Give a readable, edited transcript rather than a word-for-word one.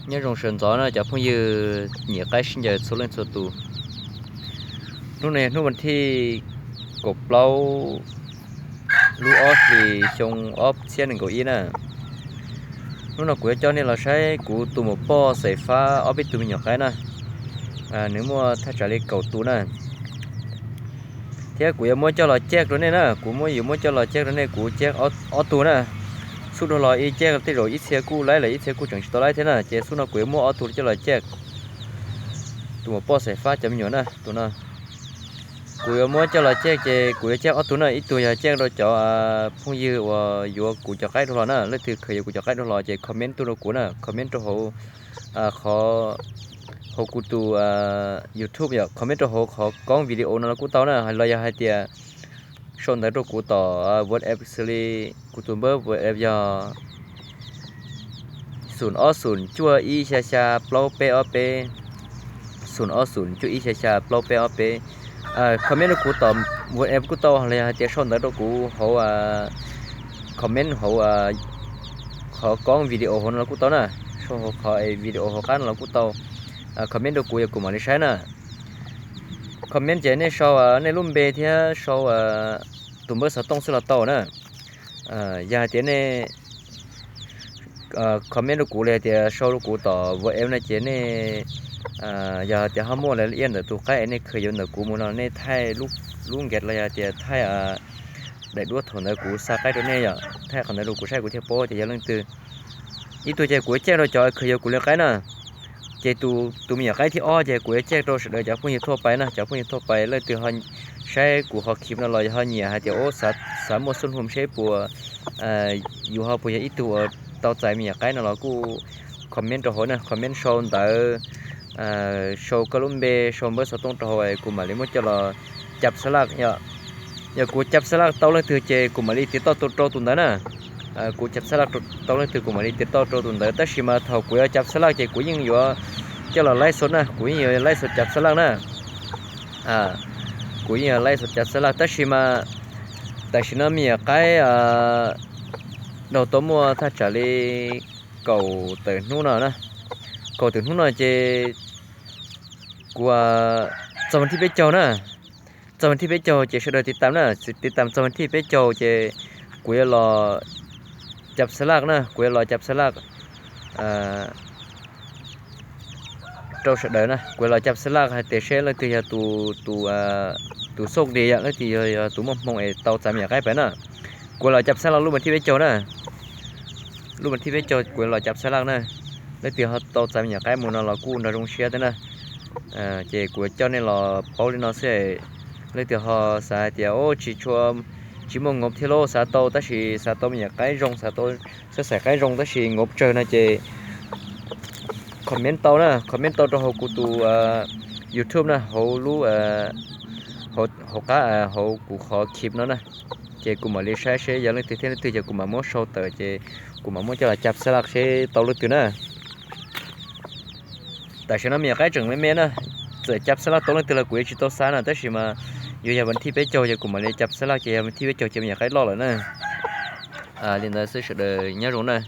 nhớ rồng sườn gió nóจะพุ่งยืเหนียวใกล้ชิ้นใหญ่สุดเลยสุดตูนู่นเนี่ยนู่นวันที่กบเล้าลูออสที่ชงออฟเชียนหนึ่งเก้าอี้น่ะนู่นเรากูจะเจ้าเนี่ยเราใช้กูตูหมป้อใส่ฟ้าออฟไปตูมีหยอกไก่น่ะเนื้อมัวถ้าจะเล็กเก่าตูน่ะเที่ยกูยังมัวเจ้าเราแจกตัวเนี่ยนะกูมัวอยู่มัวเจ้าเราแจกตัวเนี่ยกูแจกออตูน่ะสุดเราอีแจกที่เราอีเสียกูไล่เลยอีเสียกูจังตัวไล่เท่าน่ะเจ้าสุดเรากูยังมัวออตูเจ้าเราแจกตัวป้อใส่ฟ้าจะมีหยอกน่ะตัวน่ะกูยังมัวเจ้าเราแจกเจ้กูจะแจกออตูน่ะอีตัวยังแจกเราเจ้าพุ่งยืว่าอยู่กูจะใกล้ตัวเราน่ะแล้วถือเคยกูจะใกล้ตัวเราเจ้คอมเมนต์ตัวเรากูน่ะคอมเมนต์ตัวเขาขอเขากูตัวYouTube อย่าคอมเมนต์ตัวเขาขอกล้องวิดีโอนั่นแล้วกูเต้าน่ะให้เราอยากให้เตียชนได้ตัวกูต่อWhatsApp ซีกูตัวเบอร์ WhatsApp อย่า080จั่วอีชาชาเปล่าเปอเป080จั่วอีชาชาเปล่าเปอเปคอมเมนต์กูต่อ WhatsApp กูเต้าให้เราอยากให้เตียชนได้ตัวกูเขาคอมเมนต์เขาขอกล้องวิดีโอของเรากูเต้าน่ะชนเขาไอ้วิดีโอเขากันเรากูเต้าคอมเมนต์ตัวกูอย่ากูมาได้ใช้น่ะคอมเมนต์เจเนี่ยชาวในรุ่มเบที่ชาวตุ่มเบอร์สตองสลัดโตน่ะยาเจเนี่ยคอมเมนต์ตัวกูเลยเดี๋ยวชาวกูต่อว่าเอ็มนะเจเนี่ยยาเดี๋ยวห้ามมัวอะไรเอียนเดี๋ยวตัวใกล้เนี่ยเคยยนเดี๋ยวกูมันเนี่ยไทยลูกเกตเลยเดี๋ยวไทยได้ดูถอนเดี๋ยวกูสักใกล้ตัวเนี่ยอย่าไทยคนเดี๋ยวกูใช้กูเที่ยวโป้จะยังเรื่องตื่นอีตัวเจ้ากูแจ้งเราจอยเคยยนกูเลี้ยงไก่น่ะเจตูมีอะไรที่อ้อเจกูแจ้งตัวเสด็จจากผู้หญิงทั่วไปนะจากผู้หญิงทั่วไปเลยตัวเขาใช้กูเขาคลิปนั่นเลยเขาเนี่ยฮะเดี๋ยวโอ้สามส่วนผมใช้ปัวอยู่เขาปัวอีตัวต่อใจมีอะไรนั่นเรากูคอมเมนต์ตัวเขานะคอมเมนต์โชว์แต่โชว์กลุ่มเบโชว์เบอร์สตงตัวเขากูมาเลยมุ่งจะรอจับสลักอย่ากูจับสลักตัวเลยตัวเจกูมาเลยติดต่อตัวตุนนั้นนะกูจับสลักตัวเลยตัวกูมาเลยติดต่อตัวตุนนั้นแต่ชิมาเท่ากูจับสลักเจกูยังอยู่เจ้าเราไล่สดนะกูยังไล่สดจับสลักนะกูยังไล่สดจับสลักแต่ชิมาแต่ชินามีอะไรเราตัวมัวถ้าจะเลยเก่าเติร์นู่นน่ะนะเก่าเติร์นู่นน่ะเจกูจำวันที่ไปเจ้านะจำวันที่ไปเจ้าเจเสด็จติดตามนะติดตามจำวันที่ไปเจ้าเจกูยังรอจับสลักนะกูยังรอจับสลักเจ้าเสด็จนะกูเราจับสลักให้เตะเชลเลยที่ตัวโชคดีอย่างที่ตัวมองไอ้เตาจำอย่างไรไปนะกูเราจับสลักรูปมันที่ไปโจนะรูปมันที่ไปโจกูเราจับสลักนะแล้วที่เขาเตาจำอย่างไรมูนเรากู้นรงเชียร์นะเจ้ากูเจ้าเนี่ยเราเผาเลยนะเสียแล้วที่เขาสายเดียวchỉ cho chỉ một ngọc thì lô sa tô ta chỉ sa tô nhà cái rong sa tô sẽ cái rong ta chỉ ngọc trời này chị comment tao nè comment tao cho họ cụ tu YouTube nè họ lu họ cá họ cụ họ kịp nó nè chị cụ mà lấy sai sẽ giờ lên từ thế từ giờ cụ mà muốn show tới chị cụ mà muốn cho là chập salad sẽ tao lên từ nè tại sao nó miệng cái chừng mấy mẹ nè rồi chập salad tao lên từ là cụ chỉ tao sáng nè tới khi mà giờ giờ vẫn thi bé châu giờ cụ mà lấy chập salad chị em thi bé châu chị miệng cái lo rồi nè liên tới sự đời nhớ rồi nè